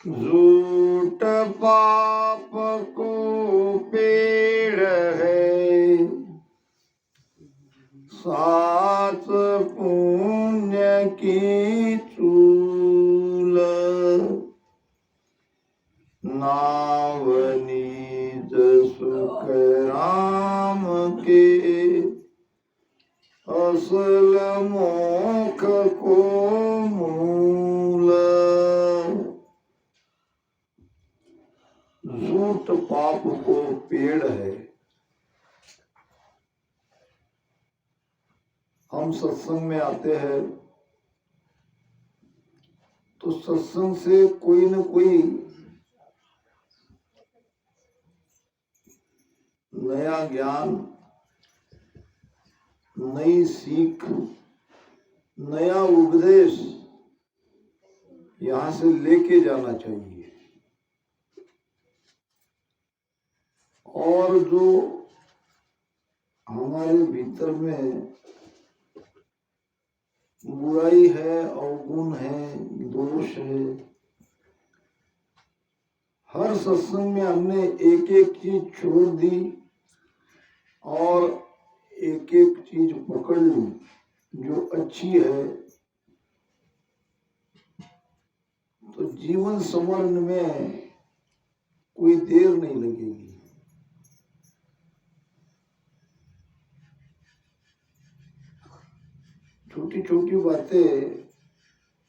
झूठ पाप को पेड़ है, सात पुण्य की चूल। नावनीत सुख राम के, असल मोख को मूल। झूठ पाप को पेड़ है। हम सत्संग में आते हैं तो सत्संग से कोई न कोई नया ज्ञान, नई सीख, नया उपदेश यहां से लेके जाना चाहिए। और जो हमारे भीतर में बुराई है, अवगुण है, दोष है, हर सत्संग में हमने एक एक चीज छोड़ दी और एक एक चीज पकड़ ली जो अच्छी है, तो जीवन संवरण में कोई देर नहीं लगेगी। छोटी छोटी बातें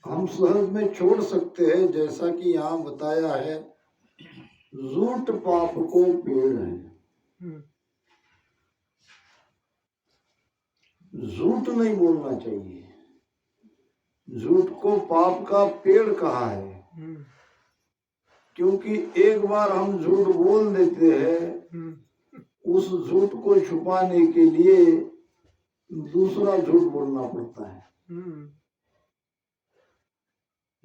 हम सहज में छोड़ सकते हैं, जैसा कि यहाँ बताया है, झूठ पाप को पेड़ है। झूठ नहीं बोलना चाहिए। झूठ को पाप का पेड़ कहा है, क्योंकि एक बार हम झूठ बोल देते हैं, उस झूठ को छुपाने के लिए दूसरा झूठ बोलना पड़ता है।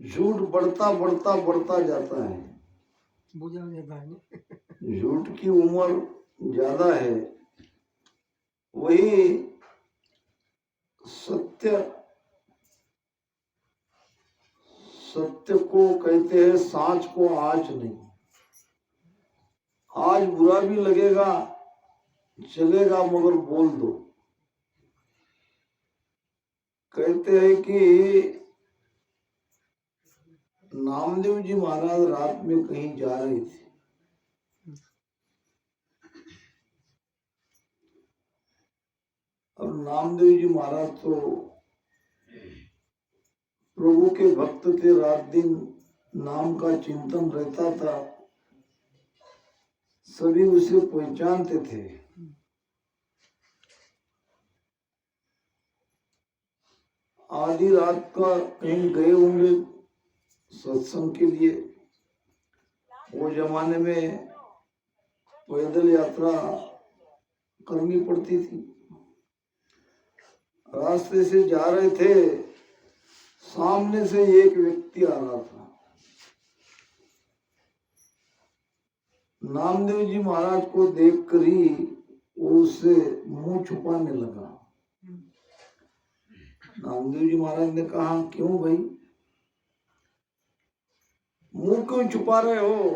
झूठ बढ़ता बढ़ता बढ़ता जाता है। झूठ की उम्र ज्यादा है। वही सत्य, सत्य को कहते हैं सांच को आँच नहीं। आज बुरा भी लगेगा, चलेगा, मगर बोल दो। कहते हैं कि नामदेव जी महाराज रात में कहीं जा रहे थे। अब नामदेव जी महाराज तो प्रभु के भक्त थे, रात दिन नाम का चिंतन रहता था, सभी उसे पहचानते थे। आधी रात का कहीं गए होंगे सत्संग के लिए। वो जमाने में पैदल यात्रा करनी पड़ती थी। रास्ते से जा रहे थे, सामने से एक व्यक्ति आ रहा था। नामदेव जी महाराज को देखकर ही वो उससे मुंह छुपाने लगा। नामदेव जी महाराज ने कहा, क्यों भाई, मुंह क्यों छुपा रहे हो?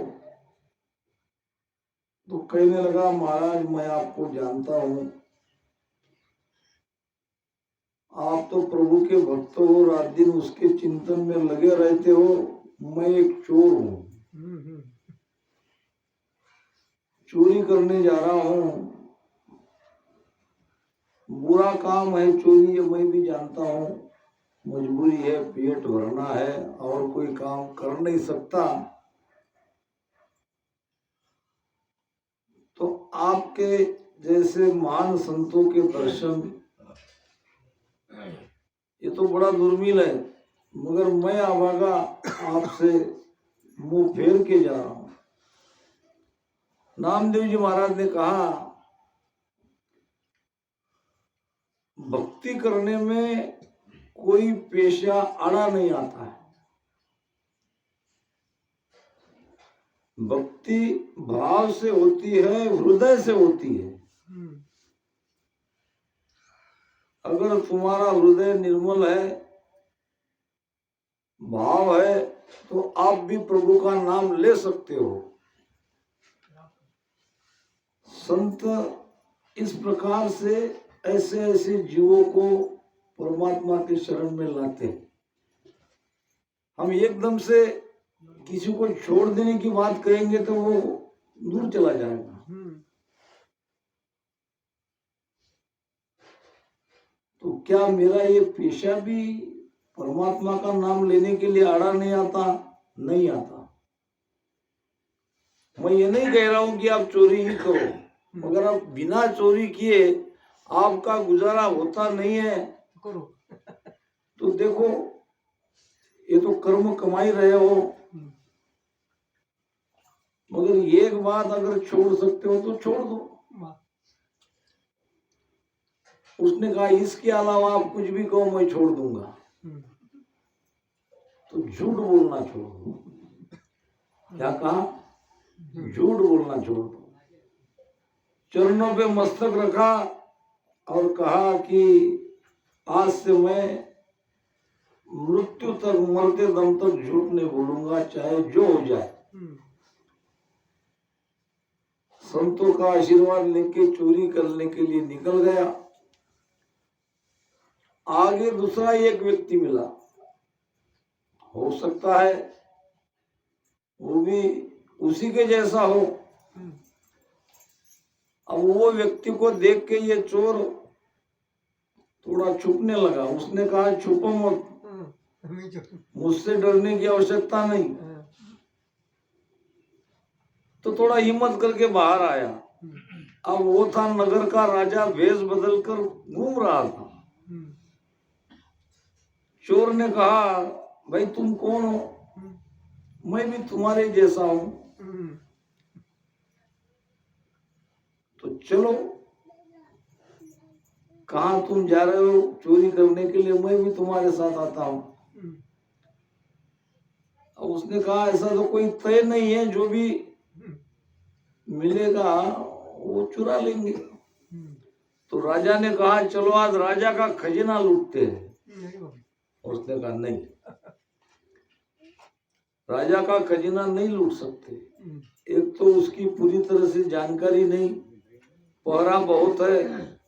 तो कहने लगा, महाराज मैं आपको जानता हूं, आप तो प्रभु के भक्त हो, रात दिन उसके चिंतन में लगे रहते हो। मैं एक चोर हूं, चोरी करने जा रहा हूं। बुरा काम है चोरी, ये मैं भी जानता हूं। मजबूरी है, पेट भरना है और कोई काम कर नहीं सकता। तो आपके जैसे महान संतों के दर्शन ये तो बड़ा दुर्मिल है, मगर मैं अभागा आपसे मुंह फेर के जा रहा हूं। नामदेव जी महाराज ने कहा, भक्ति करने में कोई पेशा आड़ा नहीं आता है। भक्ति भाव से होती है, हृदय से होती है। अगर तुम्हारा हृदय निर्मल है, भाव है तो आप भी प्रभु का नाम ले सकते हो। संत इस प्रकार से ऐसे ऐसे जीवों को परमात्मा के शरण में लाते हैं। हम एकदम से किसी को छोड़ देने की बात कहेंगे तो वो दूर चला जाएगा। तो क्या मेरा ये पेशा भी परमात्मा का नाम लेने के लिए आड़ा नहीं आता? नहीं आता। मैं ये नहीं कह रहा हूं कि आप चोरी ही करो, मगर आप बिना चोरी किए आपका गुजारा होता नहीं है करो तो देखो, ये तो कर्म कमाई रहे हो, मगर एक बात अगर छोड़ सकते हो तो छोड़ दो। उसने कहा इसके अलावा आप कुछ भी कहो मैं छोड़ दूंगा, तो झूठ बोलना छोड़ दो। क्या कहा? झूठ बोलना छोड़ दो। चरणों पे मस्तक रखा और कहा कि आज से मैं मृत्यु तक, मरते दम तक झूठ नहीं बोलूंगा, चाहे जो हो जाए। संतों का आशीर्वाद लेके चोरी करने के लिए निकल गया। आगे दूसरा एक व्यक्ति मिला, हो सकता है वो भी उसी के जैसा हो। अब वो व्यक्ति को देख के ये चोर थोड़ा छुपने लगा। उसने कहा छुपो मत, मुझसे डरने की आवश्यकता नहीं। तो थोड़ा हिम्मत करके बाहर आया। अब वो था नगर का राजा, भेष बदलकर घूम रहा था। चोर ने कहा भाई तुम कौन हो? मैं भी तुम्हारे जैसा हूं, तो चलो कहाँ तुम जा रहे हो चोरी करने के लिए? मैं भी तुम्हारे साथ आता हूं। अब उसने कहा ऐसा तो कोई तय नहीं है, जो भी मिलेगा वो चुरा लेंगे। तो राजा ने कहा चलो आज राजा का खजाना लूटते हैं। उसने कहा नहीं, राजा का खजाना नहीं लूट सकते। एक तो उसकी पूरी तरह से जानकारी नहीं, पहरा बहुत है,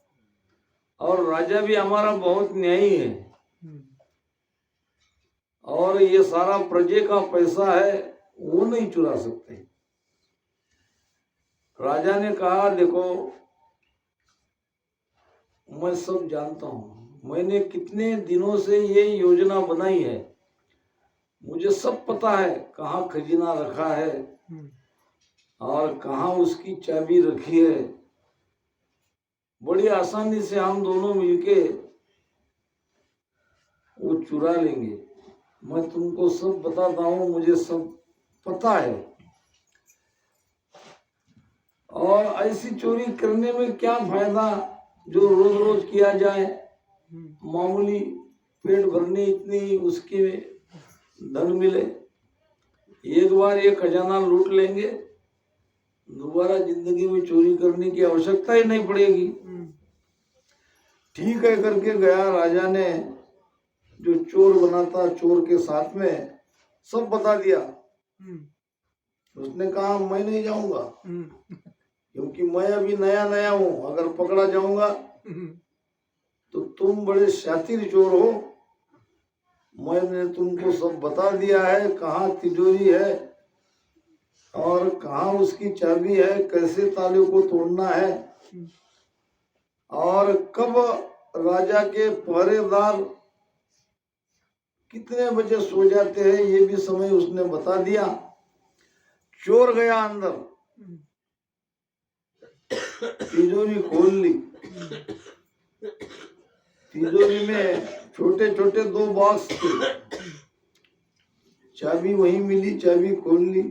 और राजा भी हमारा बहुत न्यायी है, और ये सारा प्रजे का पैसा है, वो नहीं चुरा सकते। राजा ने कहा देखो मैं सब जानता हूं, मैंने कितने दिनों से ये योजना बनाई है, मुझे सब पता है कहाँ खजाना रखा है और कहाँ उसकी चाबी रखी है। बड़ी आसानी से हम दोनों मिलके वो चुरा लेंगे। मैं तुमको सब बताता हूँ, मुझे सब पता है। और ऐसी चोरी करने में क्या फायदा जो रोज रोज किया जाए, मामूली पेट भरने इतनी उसके धन मिले। एक बार ये खजाना लूट लेंगे, दोबारा जिंदगी में चोरी करने की आवश्यकता ही नहीं पड़ेगी। ठीक है करके गया। राजा ने जो चोर बना था, चोर के साथ में सब बता दिया। उसने कहा मैं नहीं जाऊंगा, क्योंकि मैं अभी नया नया हूं, अगर पकड़ा जाऊंगा तो तुम बड़े शातिर चोर हो। मैंने तुमको सब बता दिया है, कहाँ तिजोरी है और कहाँ उसकी चाबी है, कैसे ताले को तोड़ना है, और कब राजा के पहरेदार कितने बजे सो जाते हैं, ये भी समय उसने बता दिया। चोर गया अंदर, तिजोरी खोल ली। तिजोरी में छोटे छोटे 2 बॉक्स थे, चाबी वही मिली, चाबी खोल ली।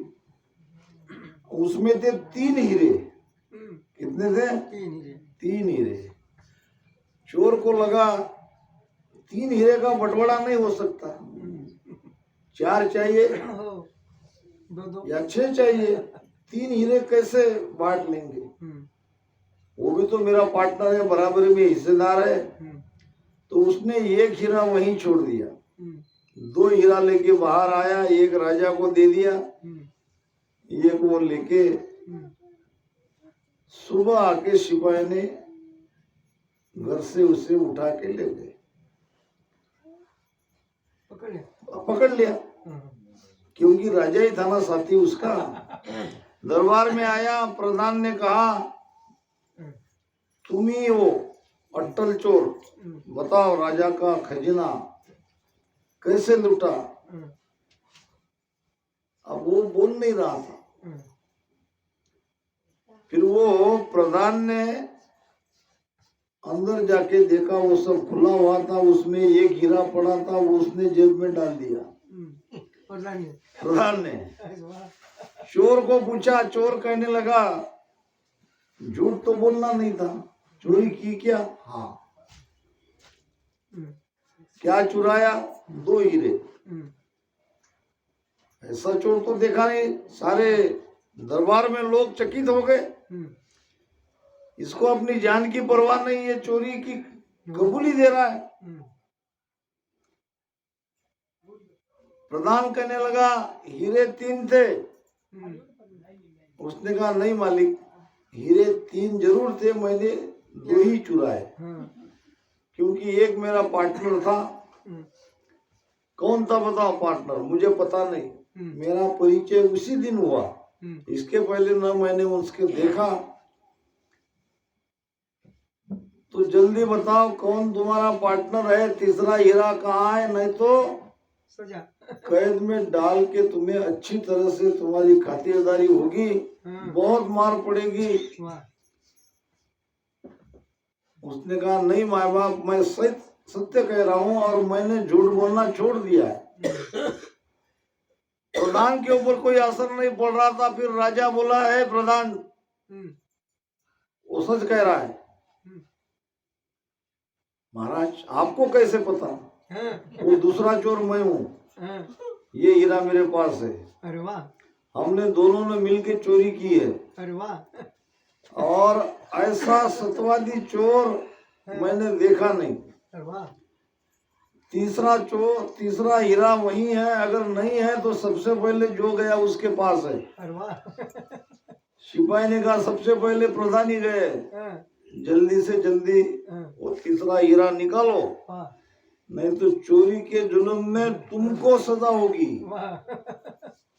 उसमें थे 3 हीरे। कितने थे? 3 हीरे। चोर को लगा 3 हीरे का बंटवारा नहीं हो सकता, 4 चाहिए या 6 चाहिए, 3 हीरे कैसे बांट लेंगे? वो भी तो मेरा पार्टनर है, बराबर में हिस्सेदार है। तो उसने 1 हीरा वहीं छोड़ दिया, 2 हीरा लेके बाहर आया, एक राजा को दे दिया, एक वो लेके सुबह आके सिपाही ने घर से उसे उठा के ले गए, पकड़ लिया क्योंकि राजा ही था ना साथी उसका। दरबार में आया, प्रधान ने कहा तुम ही हो अट्टल चोर, बताओ राजा का खजाना कैसे लूटा। अब वो बोल नहीं रहा था। फिर वो प्रधान ने अंदर जाके देखा, वो सब खुला हुआ था, उसमें एक हीरा पड़ा था, वो उसने जेब में डाल दिया। प्रधान ने चोर को पूछा, चोर कहने लगा झूठ तो बोलना नहीं था, चोरी की क्या? हाँ। क्या चुराया? 2 हीरे। ऐसा चोर तो देखा नहीं। सारे दरबार में लोग चकित हो गए, इसको अपनी जान की परवाह नहीं है, चोरी की कबूली दे रहा है। प्रधान कहने लगा हीरे 3 थे। उसने कहा नहीं मालिक, हीरे 3 जरूर थे, मैंने 2 ही चुराए, क्योंकि एक मेरा पार्टनर था। कौन था बताओ पार्टनर? मुझे पता नहीं, मेरा परिचय उसी दिन हुआ, इसके पहले न मैंने उसके देखा। तो जल्दी बताओ कौन तुम्हारा पार्टनर है, तीसरा हीरा कहाँ है, नहीं तो सजा कैद में डाल के तुम्हें अच्छी तरह से तुम्हारी खातिरदारी होगी, बहुत मार पड़ेगी। उसने कहा नहीं माँ बाप, मैं सत्य कह रहा हूँ और मैंने झूठ बोलना छोड़ दिया है। प्रधान के ऊपर कोई असर नहीं पड़ रहा था। फिर राजा बोला है प्रधान, वो सच कह रहा है। महाराज आपको कैसे पता? वो दूसरा चोर मैं हूँ, ये हीरा मेरे पास है। अरे वाह। हमने दोनों ने मिलके चोरी की है। अरे वाह। और ऐसा सतवादी चोर मैंने देखा नहीं। अरे वाह। तीसरा हीरा वही है, अगर नहीं है तो सबसे पहले जो गया उसके पास है। अरे वाह। सिपाही ने कहा सबसे पहले प्रधान ही गए, जल्दी से जल्दी वो तीसरा हीरा निकालो, नहीं तो चोरी के जुल्म में तुमको सजा होगी।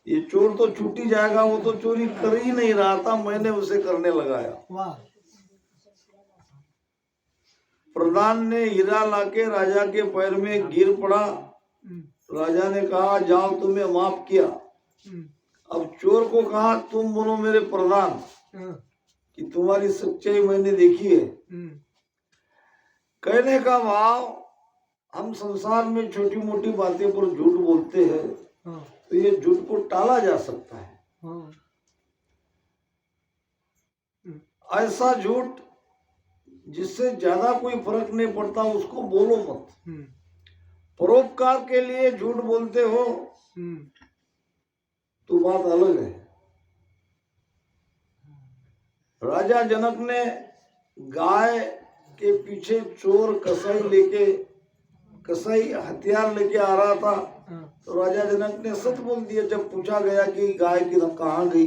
ये चोर तो छूट ही जाएगा, वो तो चोरी कर ही नहीं रहा था, मैंने उसे करने लगाया। प्रधान ने हीरा लाके राजा के पैर में गिर पड़ा। राजा ने कहा जाओ, तुम्हें माफ किया। अब चोर को कहा तुम बोलो मेरे प्रधान कि तुम्हारी सच्चाई मैंने देखी है। कहने का भाव, हम संसार में छोटी मोटी बातें पर झूठ बोलते हैं, तो ये झूठ को टाला जा सकता है। ऐसा झूठ जिससे ज्यादा कोई फर्क नहीं पड़ता उसको बोलो मत। परोपकार के लिए झूठ बोलते हो तो बात अलग है। राजा जनक ने गाय के पीछे चोर कसाई हथियार लेके आ रहा था, तो राजा जनक ने सच बोल दिया। जब पूछा गया कि गाय की कहाँ गई,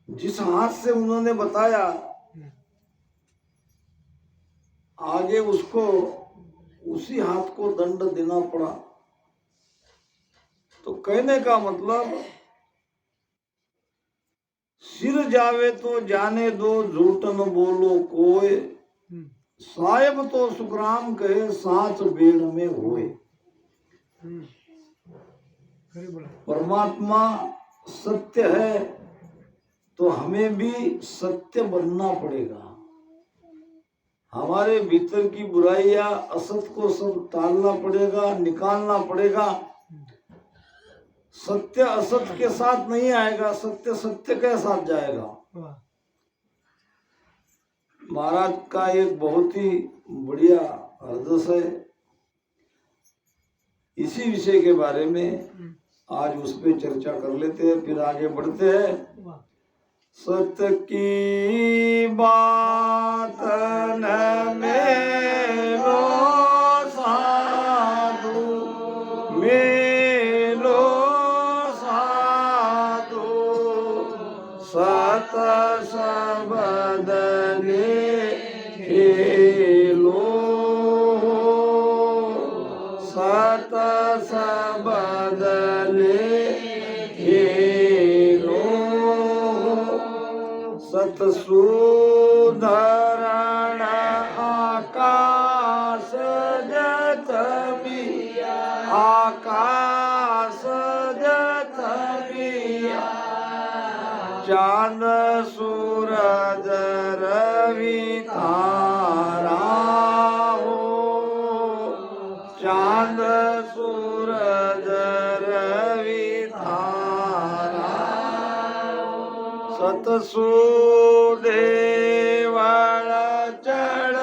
जिस हाथ से उन्होंने बताया आगे उसको उसी हाथ को दंड देना पड़ा। तो कहने का मतलब, सिर जावे तो जाने दो, झूठ न बोलो कोई, साहेब तो सुखराम कहे साच बेड़ में होए। परमात्मा सत्य है तो हमें भी सत्य बनना पड़ेगा। हमारे भीतर की बुराइयां, असत को सब टालना पड़ेगा, निकालना पड़ेगा। सत्य असत के साथ नहीं आएगा, सत्य सत्य के साथ जाएगा। महाराज का एक बहुत ही बढ़िया आदर्श है। इसी विषय के बारे में आज उस पर चर्चा कर लेते हैं, फिर आगे बढ़ते हैं। सत्य की बात न में लो साधु, खेलो सत सबद ले खेलो सत सुधरण आकाश जत बिया आकाश जत बिया चांद सूरज रवि तारा हो चांद सूरज रवि तारा सतसुदेवल चढ़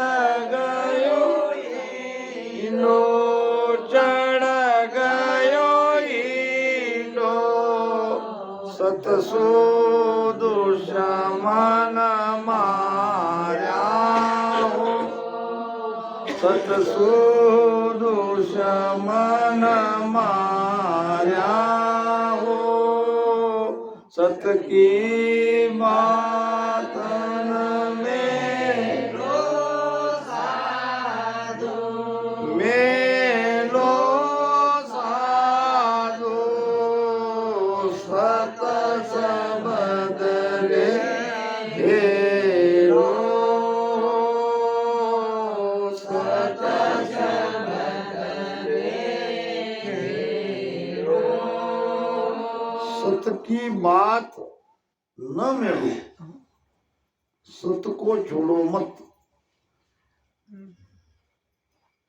गयो ईनो चढ़ गयो ईनो सतसु दुश्मन मारा हो सतसु दुश्मन मारा हो सत की मातन में लो साधु सत सबद ले घेरो सत सबद ले घेरो सत की बात न मेलो सत को छोड़ो मत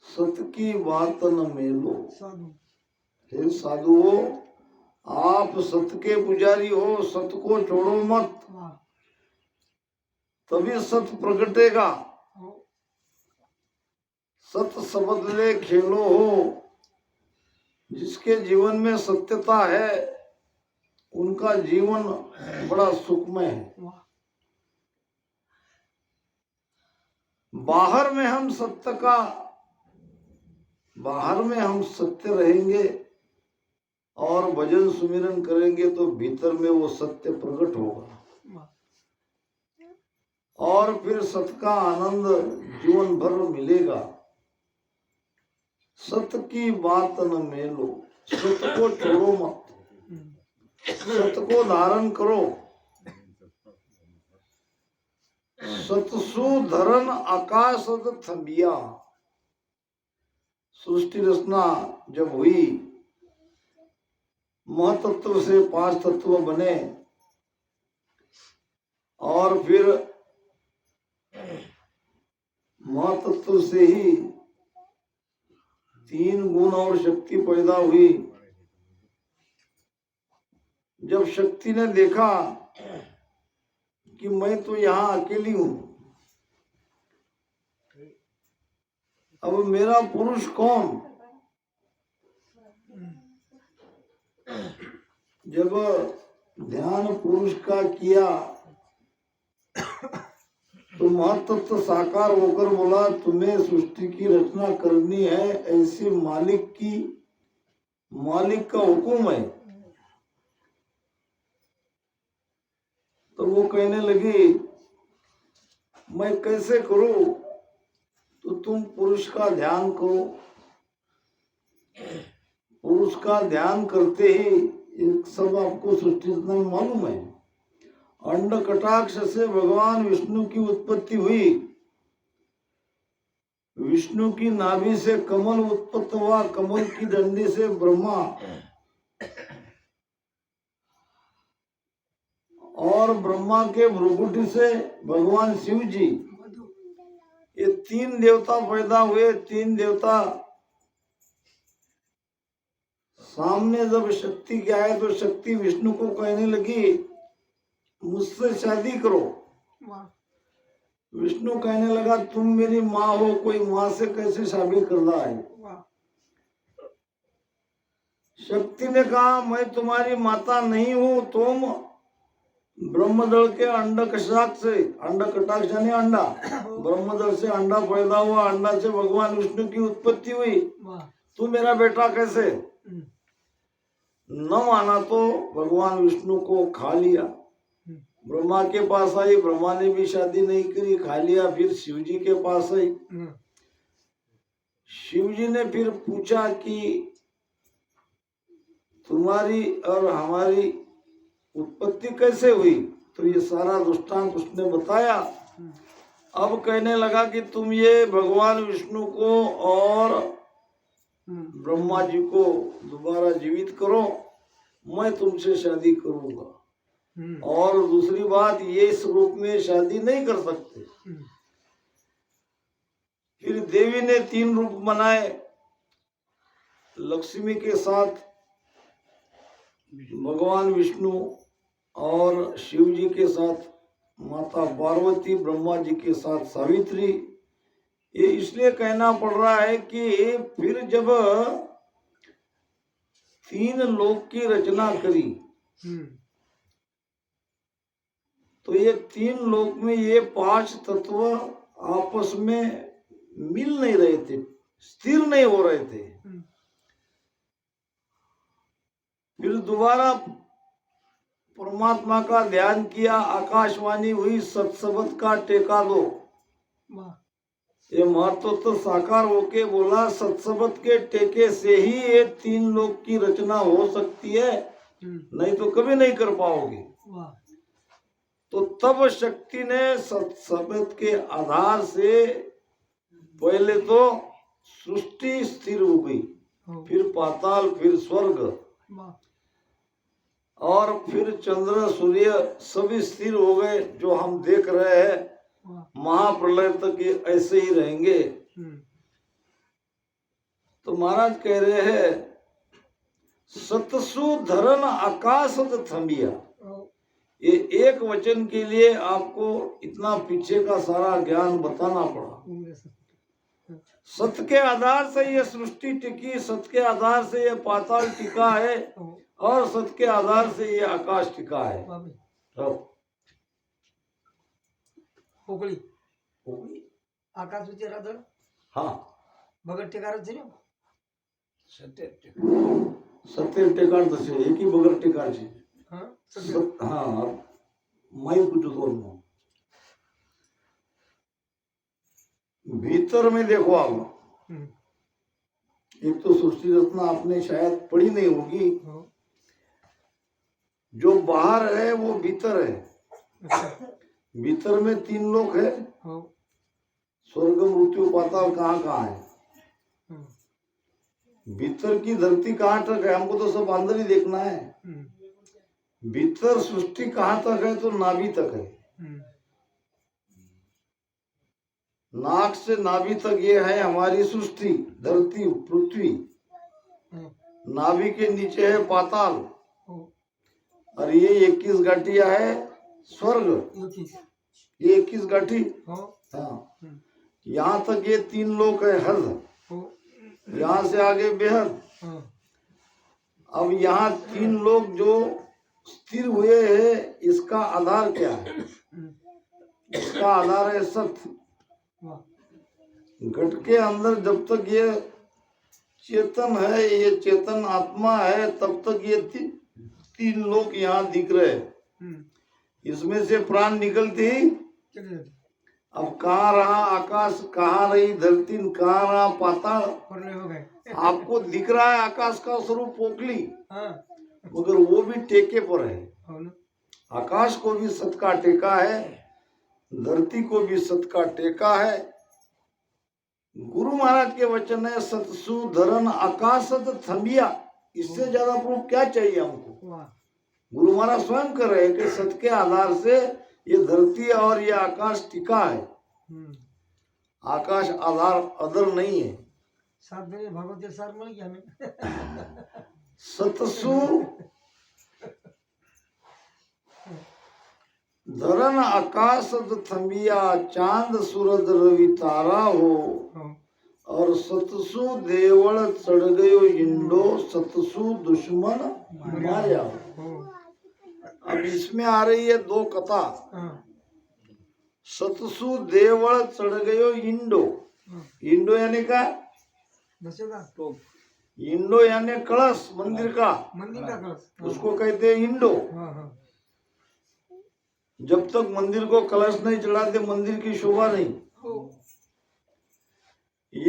सत की बात न मेलो हे साधुओं आप सत के पुजारी हो सत को छोड़ो मत तभी सत प्रगटेगा सत शब्द ले खेलो हो जिसके जीवन में सत्यता है उनका जीवन बड़ा सुखमय है बाहर में हम सत्य रहेंगे और भजन सुमिरन करेंगे तो भीतर में वो सत्य प्रकट होगा और फिर सत का आनंद जीवन भर मिलेगा सत की बात न मेलो सत को छोड़ो मत सत को धारण करो सतसु धरन आकाश थंबिया सृष्टि रचना जब हुई महतत्व से 5 तत्व बने और फिर महतत्व से ही 3 गुण और शक्ति पैदा हुई जब शक्ति ने देखा कि मैं तो यहाँ अकेली हूं अब मेरा पुरुष कौन जब ध्यान पुरुष का किया तो महतत्व साकार होकर बोला तुम्हें सृष्टि की रचना करनी है ऐसी मालिक का हुक्म है तो वो कहने लगी मैं कैसे करूं तो तुम पुरुष का ध्यान करो पुरुष का ध्यान करते ही एक सब आपको सृष्टि रचना में मालूम है अंड कटाक्ष से भगवान विष्णु की उत्पत्ति हुई विष्णु की नाभि से कमल उत्पत्त हुआ कमल की डंडी से ब्रह्मा और ब्रह्मा के भ्रुकुटी से भगवान शिव जी ये 3 देवता पैदा हुए 3 देवता सामने जब शक्ति के आए तो शक्ति विष्णु को कहने लगी मुझसे शादी करो विष्णु कहने लगा तुम मेरी माँ हो कोई माँ से कैसे शादी कर रहा है शक्ति ने कहा मैं तुम्हारी माता नहीं हूं तुम ब्रह्मदल के अंड कटाक्ष से अंड कटाक्ष यानी अंडा ब्रह्मदल से अंडा पैदा हुआ अंडा से भगवान विष्णु की उत्पत्ति हुई तू मेरा बेटा कैसे न माना तो भगवान विष्णु को खा लिया ब्रह्मा के पास आई, ब्रह्मा ने भी शादी नहीं करी, खा लिया। फिर शिव जी के पास आई, शिव जी ने फिर पूछा कि तुम्हारी और हमारी उत्पत्ति कैसे हुई। तो ये सारा दृष्टांत उसने बताया। अब कहने लगा कि तुम ये भगवान विष्णु को और ब्रह्मा जी को दोबारा जीवित करो, मैं तुमसे शादी करूंगा। और दूसरी बात, ये इस रूप में शादी नहीं कर सकते। फिर देवी ने 3 रूप बनाए, लक्ष्मी के साथ भगवान विष्णु और शिव जी के साथ माता पार्वती, ब्रह्मा जी के साथ सावित्री। ये इसलिए कहना पड़ रहा है कि फिर जब 3 लोक की रचना करी तो ये 3 लोक में ये 5 तत्व आपस में मिल नहीं रहे थे, स्थिर नहीं हो रहे थे। फिर दोबारा परमात्मा का ध्यान किया, आकाशवाणी हुई, सत्सबद का टेका दो। ये महत्व तो साकार होके बोला, सत्सबद के टेके से ही ये 3 लोक की रचना हो सकती है, नहीं तो कभी नहीं कर पाओगे। तो तब शक्ति ने सत्सबद के आधार से पहले तो सृष्टि स्थिर हो गई, फिर पाताल, फिर स्वर्ग, और फिर चंद्र सूर्य सभी स्थिर हो गए। जो हम देख रहे हैं महाप्रलय तक ये ऐसे ही रहेंगे। तो महाराज कह रहे हैं, सतसु धरन आकाशत थमिया। ये एक वचन के लिए आपको इतना पीछे का सारा ज्ञान बताना पड़ा। सत्य के आधार से ये सृष्टि टिकी, सत्य के आधार से ये पाताल टिका है, और सत्य के आधार से ये आकाश टिका है। आकाश विचे राधर हाँ बगड़ टेकार છે ને સત્ય ટેકાર થશે, એકી બગર ટેકાર છે। हाँ मैं पूछू तो भीतर में देखो आप, एक तो सृष्टि रचना आपने शायद पढ़ी नहीं होगी। जो बाहर है वो भीतर है। भीतर में 3 लोक है, स्वर्ग, मृत्यु, पाताल, कहाँ कहाँ है। भीतर की धरती कहाँ तक है, हमको तो सब अंदर ही देखना है। भीतर सृष्टि कहाँ तक है, तो नाभि तक है। नाक से नाभि तक ये है हमारी सृष्टि, धरती, पृथ्वी। नाभि के नीचे है पाताल, और ये 21 घाटिया है स्वर्ग। ये 21 घाटी, हाँ। यहाँ तक ये 3 लोक है हर्ष, यहाँ से आगे बेहद। अब यहाँ 3 लोक जो स्थिर हुए हैं, इसका आधार क्या है? इसका आधार है सत्य। घट के अंदर जब तक ये चेतन है, ये चेतन आत्मा है, तब तक ये 3 लोक यहाँ दिख रहे हैं। इसमें से प्राण निकलते ही अब कहाँ रहा आकाश, कहाँ रही धरती, कहाँ रहा पाताल। आपको दिख रहा है आकाश का स्वरूप पोखली, मगर वो भी टेके पर है। आकाश को भी सत का टेका है, धरती को भी सत का टेका है। गुरु महाराज के वचन है, सतसु धरन आकाशत थमिया। इससे ज्यादा प्रूफ क्या चाहिए हमको? गुरु महाराज स्वयं कर रहे हैं कि सत्य के आधार से ये धरती और ये आकाश टिका है। आकाश आधार अदर नहीं है। भगवत सार मिल गया हमें। सतसु धरन आकाश थमिया, चांद सूरज रवि तारा हो, और सतसु देवल चढ़ गयो इंडो, सतसु दुश्मन मारिया। अब इसमें आ रही है 2 कथा। सतसु देवल चढ़ गयो इंडो। इंडो यानी क्या? इंडो यानी कलश, मंदिर का कलश, उसको कहते हैं इंडो। जब तक मंदिर को कलश नहीं चढ़ाते मंदिर की शोभा नहीं।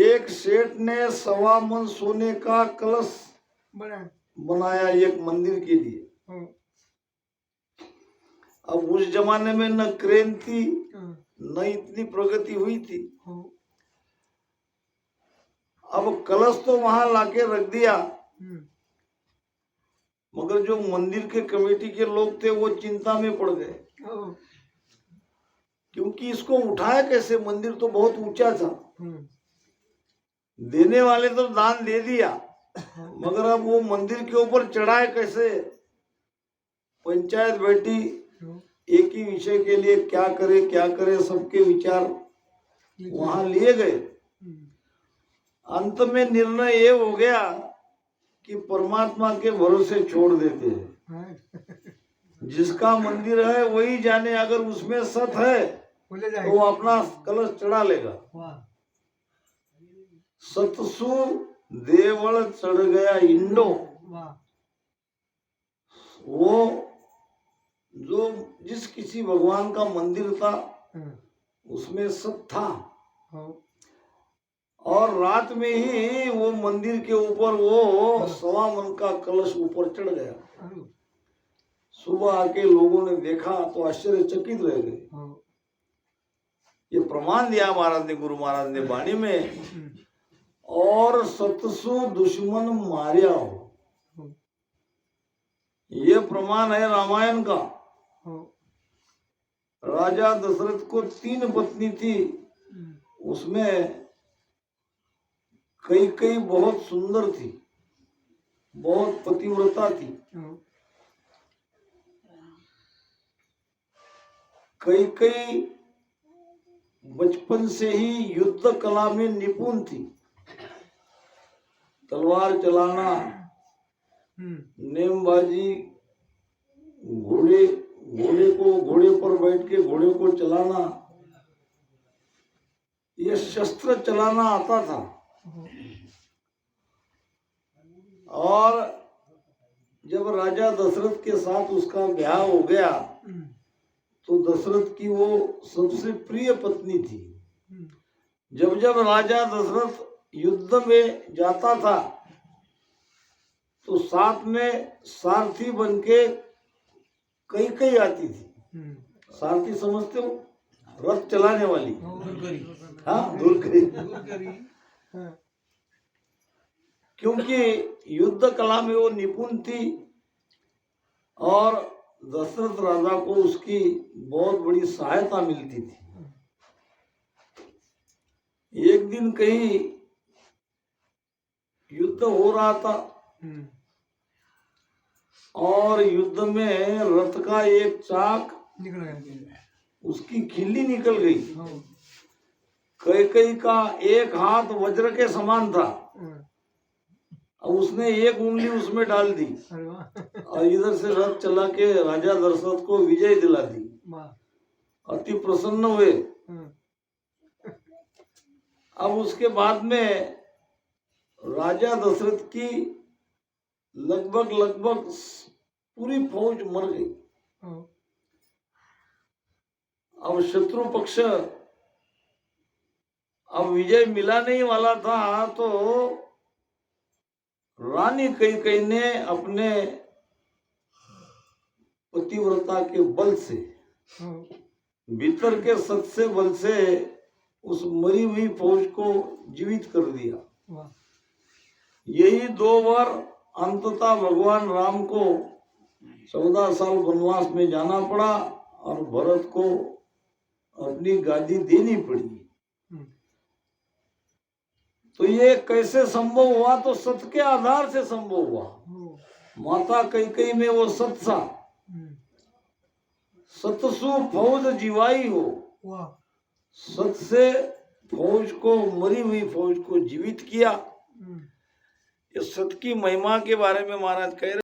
एक सेठ ने 1.25 मन सोने का कलश बनाया एक मंदिर के लिए। अब उस जमाने में न क्रेन थी न इतनी प्रगति हुई थी। अब कलश तो वहां लाके रख दिया, मगर जो मंदिर के कमेटी के लोग थे वो चिंता में पड़ गए, क्योंकि इसको उठाया कैसे, मंदिर तो बहुत ऊंचा था। देने वाले तो दान दे दिया, मगर अब वो मंदिर के ऊपर चढ़ाए कैसे। पंचायत बैठी, एक ही विषय के लिए क्या करे सबके विचार वहां लिए गए। अंत में निर्णय ये हो गया कि परमात्मा के भरोसे छोड़ देते हैं। जिसका मंदिर है वही जाने, अगर उसमें सत है तो वो अपना कलश चढ़ा लेगा। सतसु देवल चढ़ गया इंडो। वो जो जिस किसी भगवान का मंदिर था उसमें सत था, और रात में ही वो मंदिर के ऊपर वो 1.25 मन का कलश ऊपर चढ़ गया। सुबह आके लोगों ने देखा तो आश्चर्यचकित रह गए। ये प्रमाण दिया महाराज ने, गुरु महाराज ने वाणी में, और सतसु दुश्मन मारिया हो, ये प्रमाण है रामायण का। राजा दशरथ को 3 पत्नी थी, उसमें कई बहुत सुंदर थी, बहुत पतिव्रता थी। कई बचपन से ही युद्ध कला में निपुण थी। तलवार चलाना, नेमबाजी, घोड़े पर बैठ के घोड़े को चलाना, ये शस्त्र चलाना आता था। और जब राजा दशरथ के साथ उसका ब्याह हो गया तो दशरथ की वो सबसे प्रिय पत्नी थी। जब राजा दशरथ युद्ध में जाता था तो साथ में सारथी बनके कई आती थी। सारथी समझते हो, रथ चलाने वाली। हाँ, दूरकरी। क्योंकि युद्ध कला में वो निपुण थी और दशरथ राजा को उसकी बहुत बड़ी सहायता मिलती थी। एक दिन कहीं युद्ध हो रहा था और युद्ध में रथ का एक चाक निकल गया, उसकी खिल्ली निकल गई। कई का एक हाथ वज्र के समान था, अब उसने एक उंगली उसमें डाल दी और इधर से रथ चला के राजा दशरथ को विजय दिला दी। अति प्रसन्न हुए। अब उसके बाद में राजा दशरथ की लगभग पूरी फौज मर गई। अब शत्रु पक्ष, अब विजय मिला नहीं वाला था, तो रानी कई ने अपने पतिव्रता के बल से, भीतर के सच्चे बल से उस मरी हुई फौज को जीवित कर दिया। यही 2 बार अंततः भगवान राम को 14 साल वनवास में जाना पड़ा और भरत को अपनी गादी देनी पड़ी। तो ये कैसे संभव हुआ? तो सत्य के आधार से संभव हुआ। माता कई में वो सत्य था। सतसु फौज जीवाई हो, सत्य से फौज को, मरी हुई फौज को जीवित किया। इस सत्य की महिमा के बारे में महाराज कह रहे